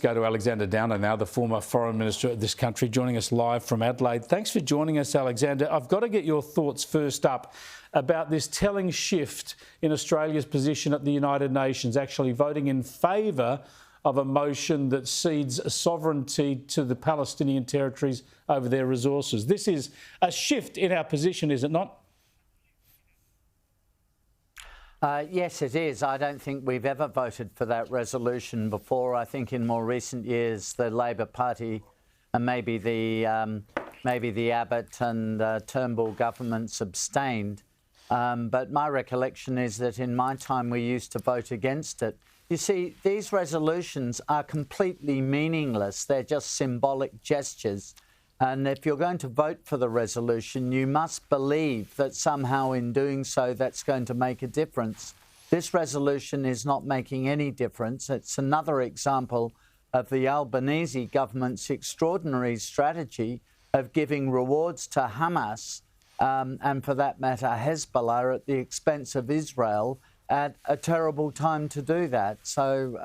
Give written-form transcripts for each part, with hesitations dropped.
go to Alexander Downer now, the former Foreign Minister of this country, joining us live from Adelaide. Thanks for joining us, Alexander. I've got to get your thoughts first up about this telling shift in Australia's position at the United Nations, actually voting in favour of a motion that cedes sovereignty to the Palestinian territories over their resources. This is a shift in our position, is it not? Yes, it is. I don't think we've ever voted for that resolution before. I think in more recent years, the Labor Party and maybe the Abbott and Turnbull governments abstained. But my recollection is that in my time, we used to vote against it. You see, these resolutions are completely meaningless. They're just symbolic gestures. And if you're going to vote for the resolution, you must believe that somehow in doing so, that's going to make a difference. This resolution is not making any difference. It's another example of the Albanese government's extraordinary strategy of giving rewards to Hamas and, for that matter, Hezbollah at the expense of Israel at a terrible time to do that. So,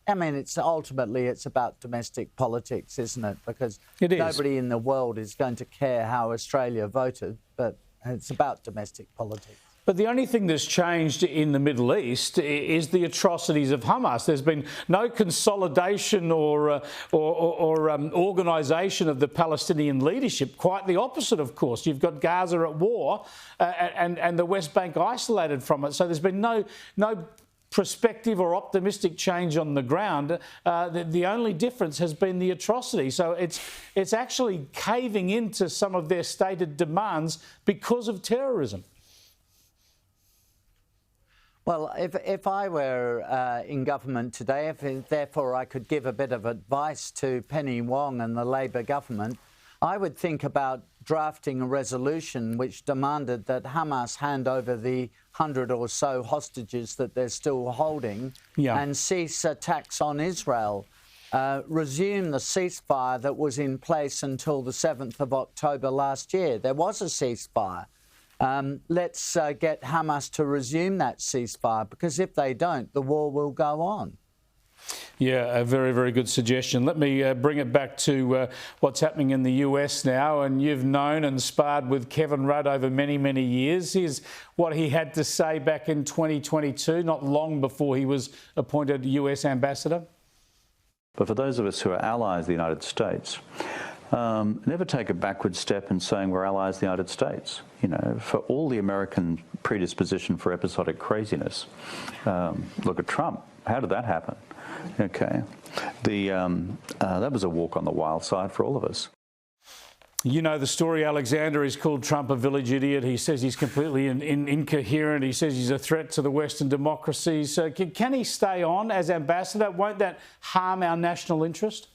I mean, it's about domestic politics, isn't it? Because nobody in the world is going to care how Australia voted, but it's about domestic politics. But the only thing that's changed in the Middle East is the atrocities of Hamas. There's been no consolidation or organisation of the Palestinian leadership. Quite the opposite, of course. You've got Gaza at war and the West Bank isolated from it. So there's been no prospective or optimistic change on the ground. The only difference has been the atrocity. So it's actually caving into some of their stated demands because of terrorism. Well, if I were in government today, if therefore I could give a bit of advice to Penny Wong and the Labor government, I would think about drafting a resolution which demanded that Hamas hand over the 100 or so hostages that they're still holding and cease attacks on Israel. Resume the ceasefire that was in place until the 7th of October last year. There was a ceasefire. Let's get Hamas to resume that ceasefire, because if they don't, the war will go on. Yeah, a very, very good suggestion. Let me bring it back to what's happening in the US now. And you've known and sparred with Kevin Rudd over many, many years. Here's what he had to say back in 2022, not long before he was appointed US ambassador. But for those of us who are allies of the United States, never take a backward step in saying we're allies of the United States. You know, for all the American predisposition for episodic craziness, look at Trump. How did that happen? Okay, that was a walk on the wild side for all of us. You know the story, Alexander. He's called Trump a village idiot. He says he's completely incoherent. He says he's a threat to the Western democracies. So can he stay on as ambassador? Won't that harm our national interest?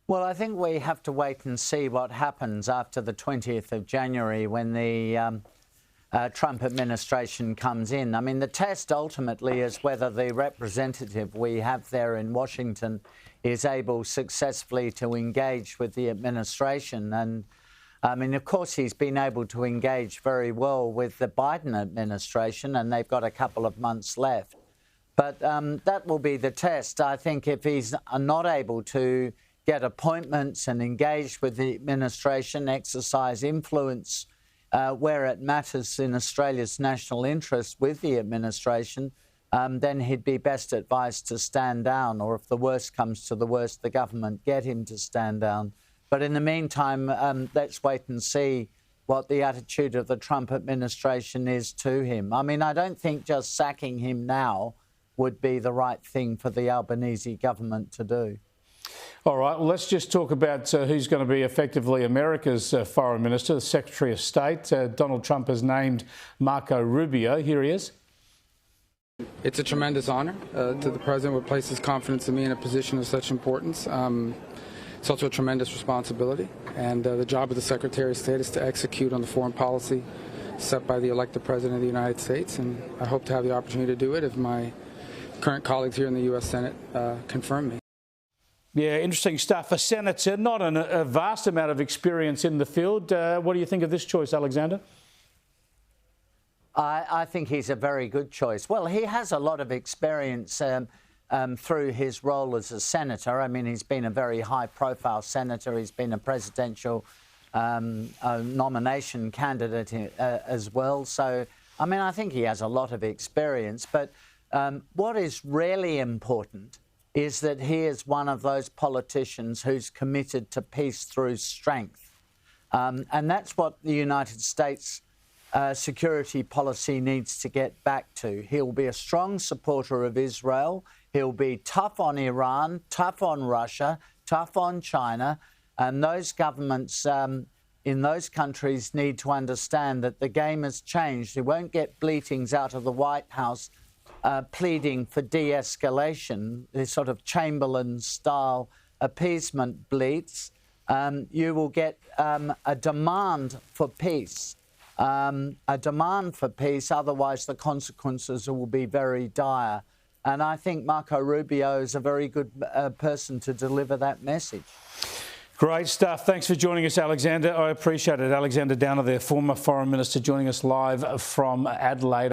Well, I think we have to wait and see what happens after the 20th of January when the Trump administration comes in. I mean, the test ultimately is whether the representative we have there in Washington is able successfully to engage with the administration. And I mean, of course, he's been able to engage very well with the Biden administration, and they've got a couple of months left. But that will be the test. I think if he's not able to get appointments and engage with the administration, exercise influence where it matters in Australia's national interest with the administration, then he'd be best advised to stand down, or if the worst comes to the worst, the government get him to stand down. But in the meantime, let's wait and see what the attitude of the Trump administration is to him. I mean, I don't think just sacking him now would be the right thing for the Albanese government to do. All right, well, let's just talk about who's going to be effectively America's foreign minister, the Secretary of State. Donald Trump has named Marco Rubio. Here he is. It's a tremendous honour to the President would place his confidence in me in a position of such importance. It's also a tremendous responsibility, and the job of the Secretary of State is to execute on the foreign policy set by the elected President of the United States, and I hope to have the opportunity to do it if my current colleagues here in the U.S. Senate confirm me. Yeah, interesting stuff. A senator, not a vast amount of experience in the field. What do you think of this choice, Alexander? I think he's a very good choice. Well, he has a lot of experience through his role as a senator. I mean, he's been a very high-profile senator. He's been a presidential nomination candidate as well. So, I mean, I think he has a lot of experience. But what is really important is that he is one of those politicians who's committed to peace through strength. And that's what the United States security policy needs to get back to. He'll be a strong supporter of Israel. He'll be tough on Iran, tough on Russia, tough on China. And those governments in those countries need to understand that the game has changed. You won't get bleatings out of the White House pleading for de-escalation, this sort of Chamberlain-style appeasement bleats. You will get a demand for peace. Otherwise the consequences will be very dire. And I think Marco Rubio is a very good person to deliver that message. Great stuff. Thanks for joining us, Alexander. I appreciate it. Alexander Downer, their former Foreign Minister, joining us live from Adelaide.